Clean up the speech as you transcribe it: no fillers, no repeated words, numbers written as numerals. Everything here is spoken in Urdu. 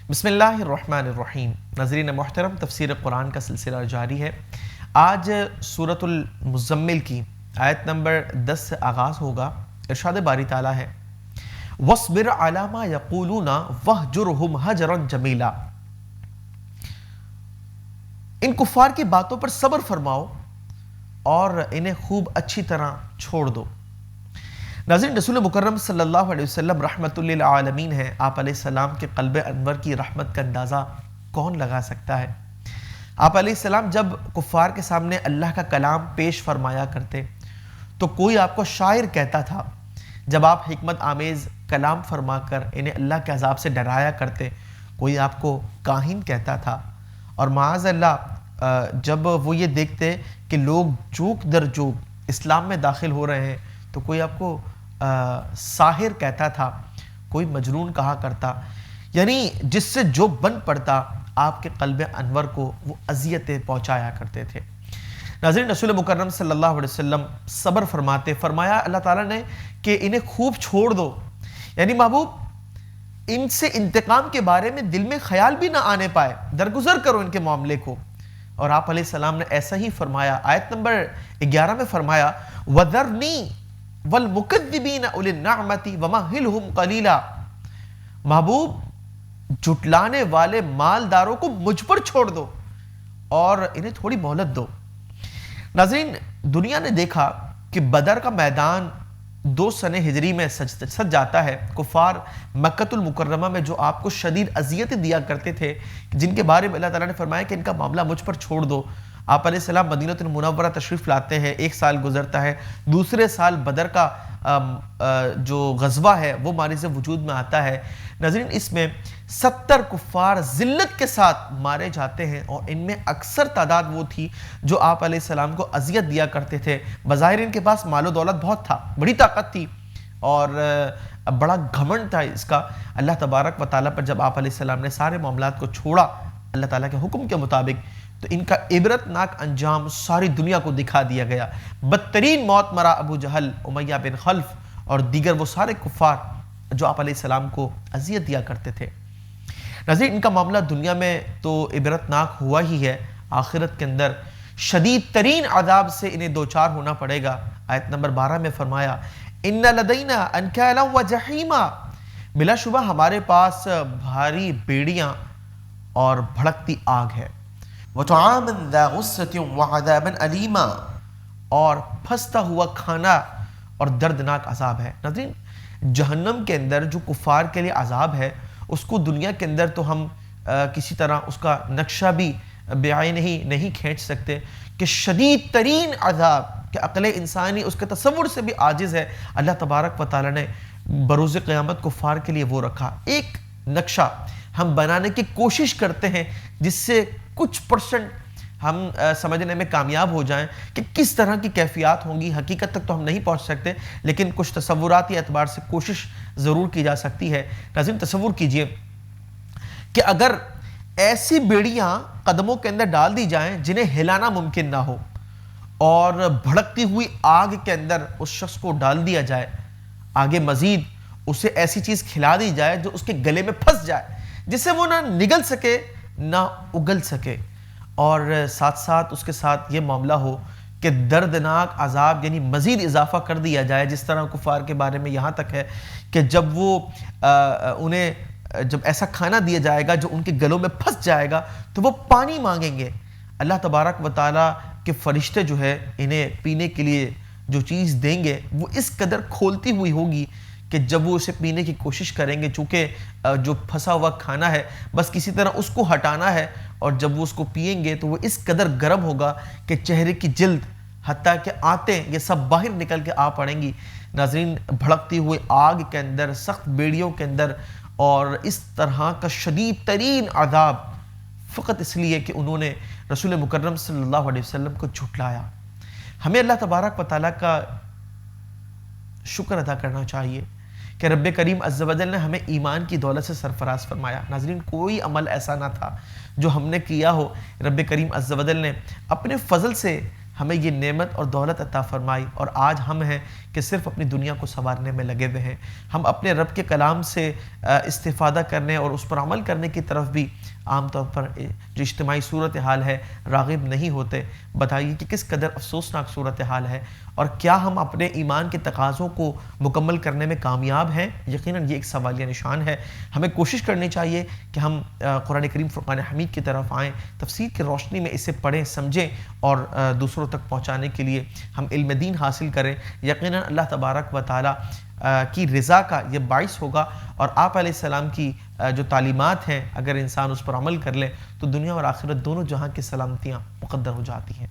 بسم اللہ الرحمن الرحیم۔ ناظرین محترم، تفسیر قرآن کا سلسلہ جاری ہے۔ آج سورۃ المزمل کی آیت نمبر 10 سے آغاز ہوگا۔ ارشاد باری تعالیٰ ہے وَاصْبِرْ عَلَىٰ مَا يَقُولُونَ وَاهْجُرْهُمْ هَجْرًا جَمِيلًا۔ ان کفار کی باتوں پر صبر فرماؤ اور انہیں خوب اچھی طرح چھوڑ دو۔ ناظرین، رسول مکرم صلی اللہ علیہ وسلم رحمت للعالمین ہیں۔ آپ علیہ السلام کے قلب انور کی رحمت کا اندازہ کون لگا سکتا ہے؟ آپ علیہ السلام جب کفار کے سامنے اللہ کا کلام پیش فرمایا کرتے تو کوئی آپ کو شاعر کہتا تھا، جب آپ حکمت آمیز کلام فرما کر انہیں اللہ کے عذاب سے ڈرایا کرتے کوئی آپ کو کاہن کہتا تھا، اور معاذ اللہ جب وہ یہ دیکھتے کہ لوگ جوک در جوک اسلام میں داخل ہو رہے ہیں تو کوئی آپ کو ساحر کہتا تھا، کوئی مجنون کہا کرتا، یعنی جس سے جو بن پڑتا آپ کے قلب انور کو وہ اذیتیں پہنچایا کرتے تھے۔ ناظرین، رسول مکرم صلی اللہ علیہ وسلم صبر فرماتے، فرمایا اللہ تعالیٰ نے کہ انہیں خوب چھوڑ دو، یعنی محبوب ان سے انتقام کے بارے میں دل میں خیال بھی نہ آنے پائے، درگزر کرو ان کے معاملے کو۔ اور آپ علیہ السلام نے ایسا ہی فرمایا۔ آیت نمبر 11 میں فرمایا وَذَرْنِي وَالْمُكَذِّبِينَ أُولِي النَّعْمَةِ وَمَهِّلْهُمْ قَلِيلًا۔ محبوب جھٹلانے والے مالداروں کو مجھ پر چھوڑ دو اور انہیں تھوڑی مہلت دو۔ ناظرین، دنیا نے دیکھا کہ بدر کا میدان 2 سنہ ہجری میں سج جاتا ہے۔ کفار مکۃ المکرمہ میں جو آپ کو شدید اذیتیں دیا کرتے تھے، جن کے بارے میں اللہ تعالیٰ نے فرمایا کہ ان کا معاملہ مجھ پر چھوڑ دو، آپ علیہ السلام مدینہ المنورہ تشریف لاتے ہیں، 1 سال گزرتا ہے، دوسرے سال بدر کا جو غزوہ ہے وہ مارز وجود میں آتا ہے۔ ناظرین، اس میں 70 کفار ذلت کے ساتھ مارے جاتے ہیں، اور ان میں اکثر تعداد وہ تھی جو آپ علیہ السلام کو اذیت دیا کرتے تھے۔ بظاہر ان کے پاس مال و دولت بہت تھا، بڑی طاقت تھی اور بڑا گھمنڈ تھا اس کا۔ اللہ تبارک و تعالیٰ پر جب آپ علیہ السلام نے سارے معاملات کو چھوڑا اللہ تعالیٰ کے حکم کے مطابق، تو ان کا عبرتناک انجام ساری دنیا کو دکھا دیا گیا۔ بدترین موت مرا ابو جہل، امیہ بن خلف اور دیگر وہ سارے کفار جو آپ علیہ السلام کو اذیت دیا کرتے تھے۔ ناظرین، ان کا معاملہ دنیا میں تو عبرتناک ہوا ہی ہے، آخرت کے اندر شدید ترین عذاب سے انہیں دوچار ہونا پڑے گا۔ آیت نمبر 12 میں فرمایا ان لدینا انکالا وجحیما، بلا شبہ ہمارے پاس بھاری بیڑیاں اور بھڑکتی آگ ہے، وَطَعَامًا ذَا غُصَّةٍ وَعَذَابًا أَلِيمًا، اور پھنستا ہوا کھانا اور دردناک عذاب ہے۔ ناظرین، جہنم کے اندر جو کفار کے لیے عذاب ہے اس کو دنیا کے اندر تو ہم کسی طرح اس کا نقشہ بھی بعین ہی نہیں کھینچ سکتے کہ شدید ترین عذاب کہ عقل انسانی اس کے تصور سے بھی عاجز ہے، اللہ تبارک و تعالیٰ نے بروز قیامت کفار کے لیے وہ رکھا۔ ایک نقشہ ہم بنانے کی کوشش کرتے ہیں جس سے کچھ پرسنٹ ہم سمجھنے میں کامیاب ہو جائیں کہ کس طرح کی کیفیات ہوں گی، حقیقت تک تو ہم نہیں پہنچ سکتے، لیکن کچھ تصوراتی اعتبار سے کوشش ضرور کی جا سکتی ہے۔ ناظرین، تصور کیجئے کہ اگر ایسی بیڑیاں قدموں کے اندر ڈال دی جائیں جنہیں ہلانا ممکن نہ ہو، اور بھڑکتی ہوئی آگ کے اندر اس شخص کو ڈال دیا جائے، آگے مزید اسے ایسی چیز کھلا دی جائے جو اس کے گلے میں پھنس جائے، جس سے وہ نہ نگل سکے نہ اگل سکے، اور ساتھ ساتھ اس کے ساتھ یہ معاملہ ہو کہ دردناک عذاب یعنی مزید اضافہ کر دیا جائے، جس طرح کفار کے بارے میں یہاں تک ہے کہ جب وہ انہیں جب ایسا کھانا دیا جائے گا جو ان کے گلوں میں پھنس جائے گا تو وہ پانی مانگیں گے، اللہ تبارک و تعالیٰ کے فرشتے جو ہے انہیں پینے کے لیے جو چیز دیں گے وہ اس قدر کھولتی ہوئی ہوگی کہ جب وہ اسے پینے کی کوشش کریں گے، چونکہ جو پھنسا ہوا کھانا ہے بس کسی طرح اس کو ہٹانا ہے، اور جب وہ اس کو پئیں گے تو وہ اس قدر گرم ہوگا کہ چہرے کی جلد حتیٰ کہ آنتیں یہ سب باہر نکل کے آ پڑیں گی۔ ناظرین، بھڑکتی ہوئی آگ کے اندر، سخت بیڑیوں کے اندر، اور اس طرح کا شدید ترین عذاب فقط اس لیے کہ انہوں نے رسول مکرم صلی اللہ علیہ وسلم کو جھٹلایا۔ ہمیں اللہ تبارک و تعالیٰ کا شکر ادا کرنا چاہیے کہ رب کریم عز و جل نے ہمیں ایمان کی دولت سے سرفراز فرمایا۔ ناظرین، کوئی عمل ایسا نہ تھا جو ہم نے کیا ہو، رب کریم عز و جل نے اپنے فضل سے ہمیں یہ نعمت اور دولت عطا فرمائی، اور آج ہم ہیں کہ صرف اپنی دنیا کو سنوارنے میں لگے ہوئے ہیں. ہم اپنے رب کے کلام سے استفادہ کرنے اور اس پر عمل کرنے کی طرف بھی عام طور پر جو اجتماعی صورتحال ہے راغب نہیں ہوتے. بتائیے کہ کس قدر افسوسناک صورتحال ہے، اور کیا ہم اپنے ایمان کے تقاضوں کو مکمل کرنے میں کامیاب ہیں؟ یقیناً یہ ایک سوالیہ نشان ہے. ہمیں کوشش کرنی چاہیے کہ ہم قرآن کریم فرقان حمید کی طرف آئیں، تفسیر کی روشنی میں اسے پڑھیں سمجھیں، اور دوسروں تک پہنچانے کے لیے ہم علم دین حاصل کریں. یقیناً اللہ تبارک و تعالی کی رضا کا یہ باعث ہوگا، اور آپ علیہ السلام کی جو تعلیمات ہیں اگر انسان اس پر عمل کر لے تو دنیا اور آخرت دونوں جہاں کی سلامتیاں مقدر ہو جاتی ہیں.